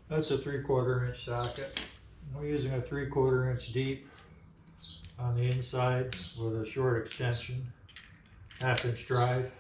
That's a 3/4 inch socket. We're using a 3/4 inch deep on the inside with a short extension, 1/2 inch drive.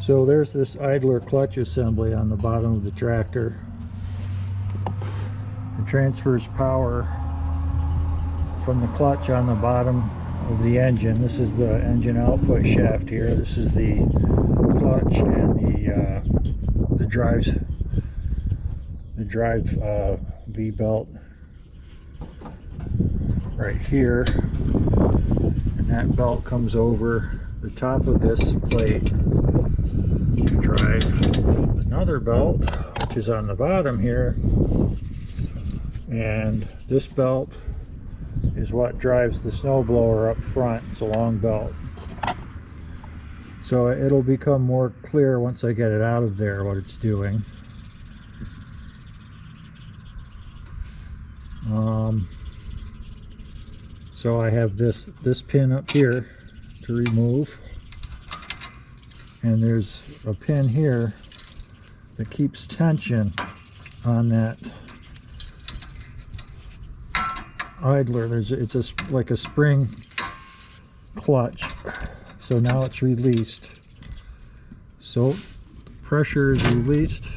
So there's this idler clutch assembly on the bottom of the tractor. It transfers power from the clutch on the bottom of the engine. This is the engine output shaft here. This is the clutch and the drive V-belt right here. And that belt comes over the top of this plate. Drive another belt, which is on the bottom here, and this belt is what drives the snowblower up front. It's a long belt, so it'll become more clear once I get it out of there what it's doing. So I have this pin up here to remove, and there's a pin here that keeps tension on that idler. It's like a spring clutch. So now it's released. So pressure is released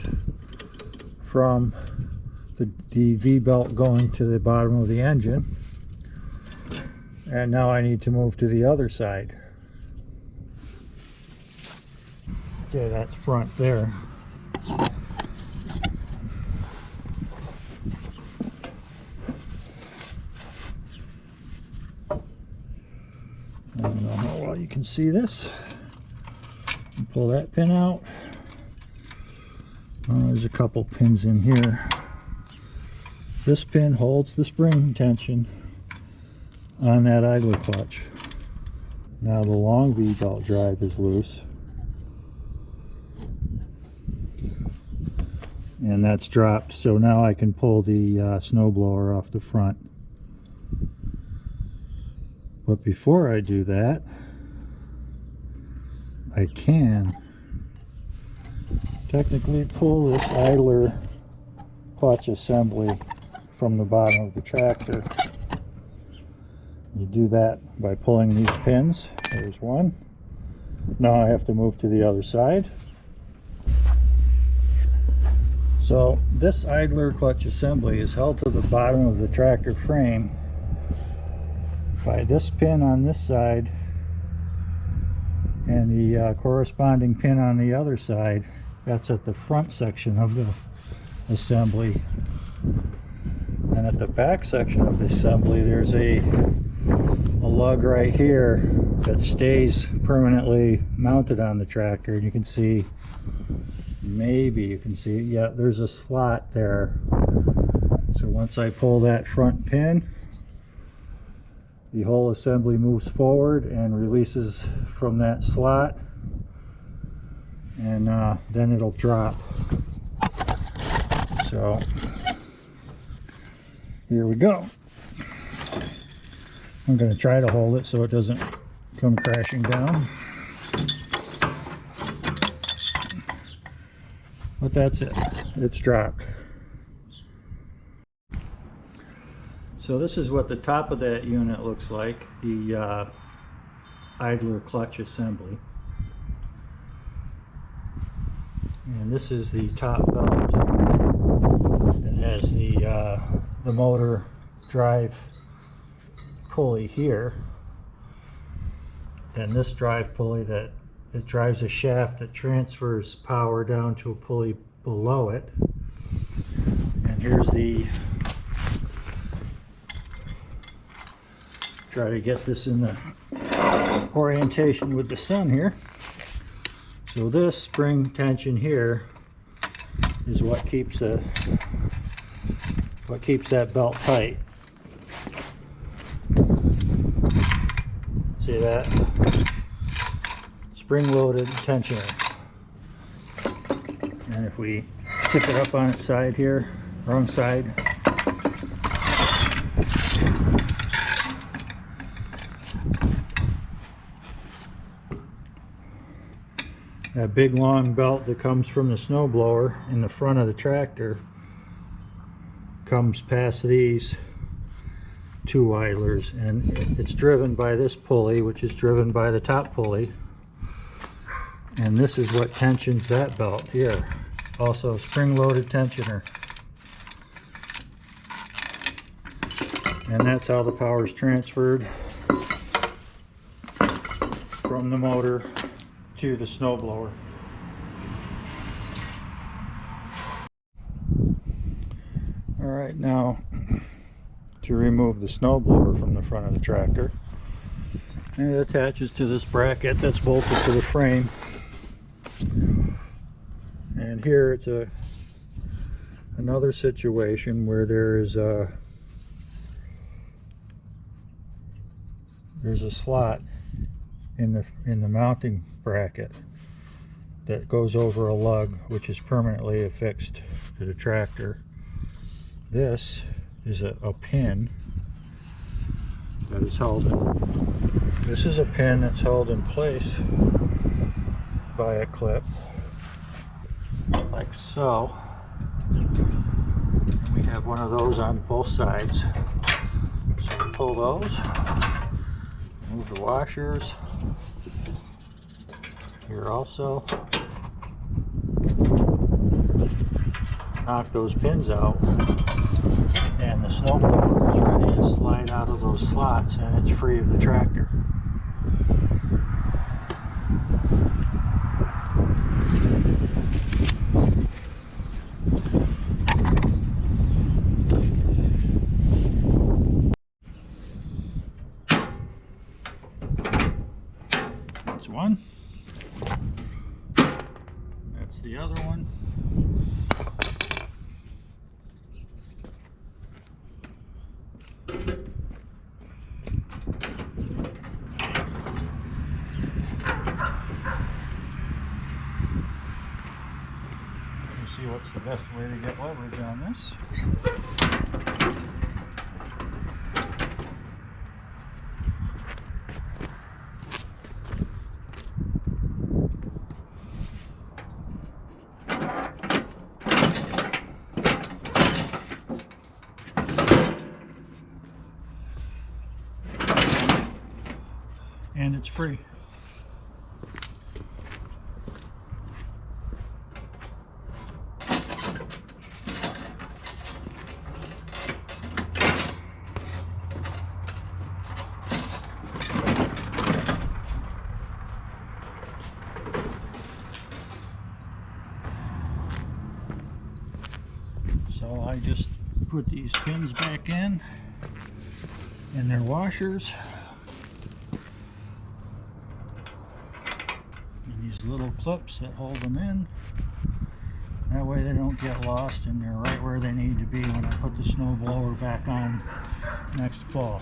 from the V-belt going to the bottom of the engine. And now I need to move to the other side. Okay, that's front there. I don't know how well you can see this. Pull that pin out. There's a couple pins in here. This pin holds the spring tension on that idler clutch. Now the long V-belt drive is loose, and that's dropped, so now I can pull the snowblower off the front. But before I do that, I can technically pull this idler clutch assembly from the bottom of the tractor. You do that by pulling these pins. There's one. Now I have to move to the other side. So this idler clutch assembly is held to the bottom of the tractor frame by this pin on this side and the corresponding pin on the other side. That's at the front section of the assembly. And at the back section of the assembly, there's a lug right here that stays permanently mounted on the tractor. And you can see, maybe you can see, yeah, there's a slot there. So once I pull that front pin, the whole assembly moves forward and releases from that slot, and then it'll drop. So here we go. I'm going to try to hold it so it doesn't come crashing down. But that's it. It's dropped. So this is what the top of that unit looks like, the idler clutch assembly. And this is the top belt. It has the motor drive pulley here, and this drive pulley that drives a shaft that transfers power down to a pulley below it. And here's the, try to get this in the orientation with the sun here. So this spring tension here is what keeps that belt tight. See that? Spring-loaded tensioner. And if we tip it up on its side here, wrong side, that big long belt that comes from the snowblower in the front of the tractor comes past these two idlers, and it's driven by this pulley, which is driven by the top pulley, and this is what tensions that belt here. Also spring-loaded tensioner, and that's how the power is transferred from the motor to the snowblower. All right, now to remove the snowblower from the front of the tractor, and it attaches to this bracket that's bolted to the frame. And here it's another situation where there's a slot in the mounting bracket that goes over a lug which is permanently affixed to the tractor. This is a pin that is held in, this is a pin that's held in place by a clip like so. And we have one of those on both sides, so we pull those, move the washers here also, knock those pins out, and the snowblower is ready to slide out of those slots, and it's free of the tractor. That's one. That's the other one. See what's the best way to get leverage on this. And it's free. I just put these pins back in their washers. And these little clips that hold them in. That way they don't get lost and they're right where they need to be when I put the snow blower back on next fall.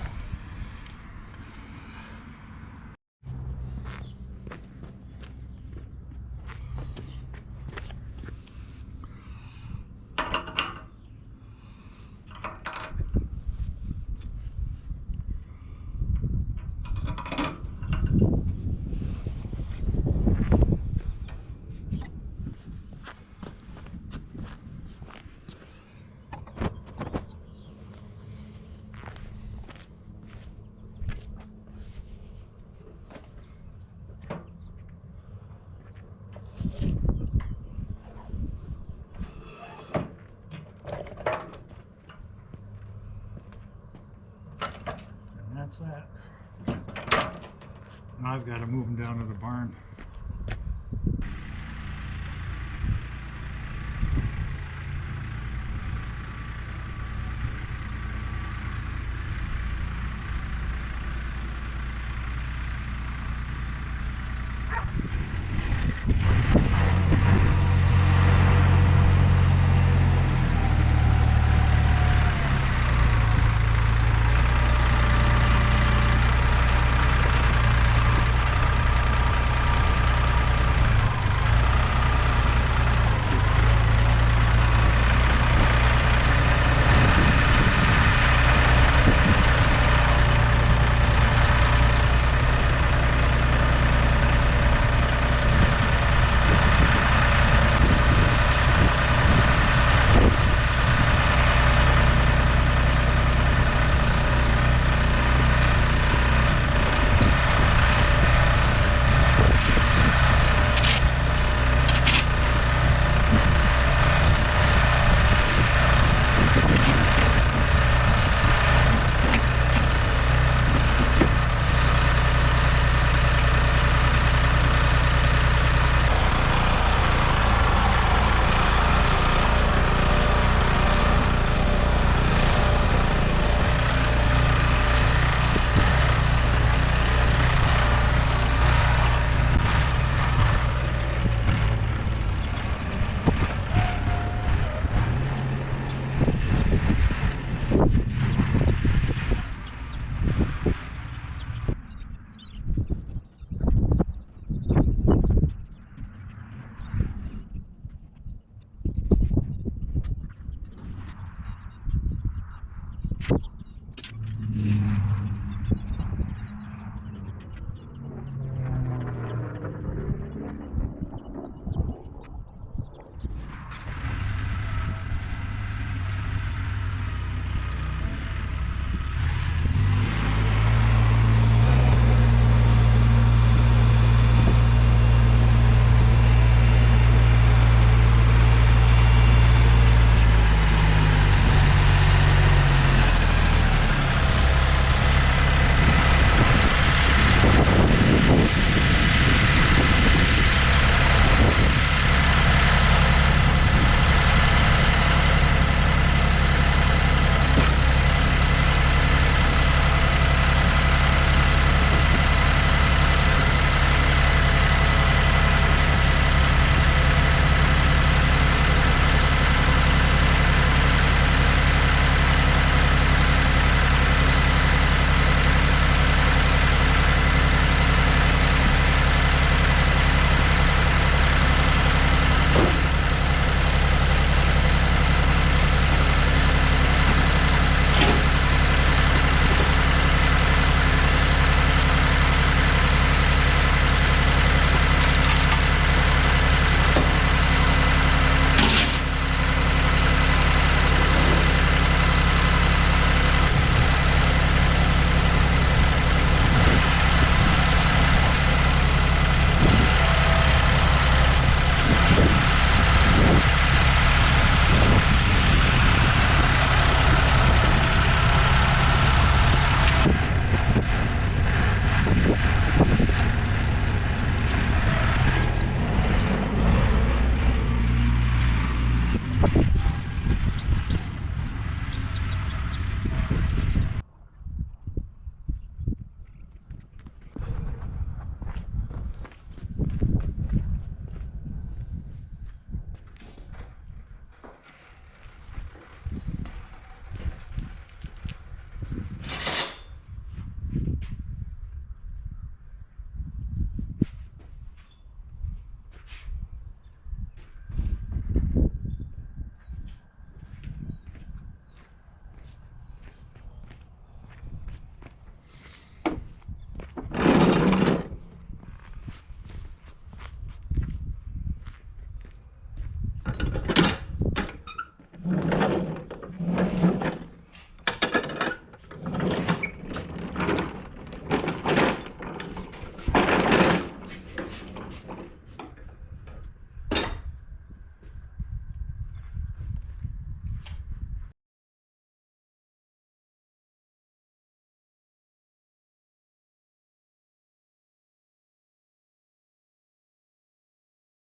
That's that. Now I've got to move them down to the barn.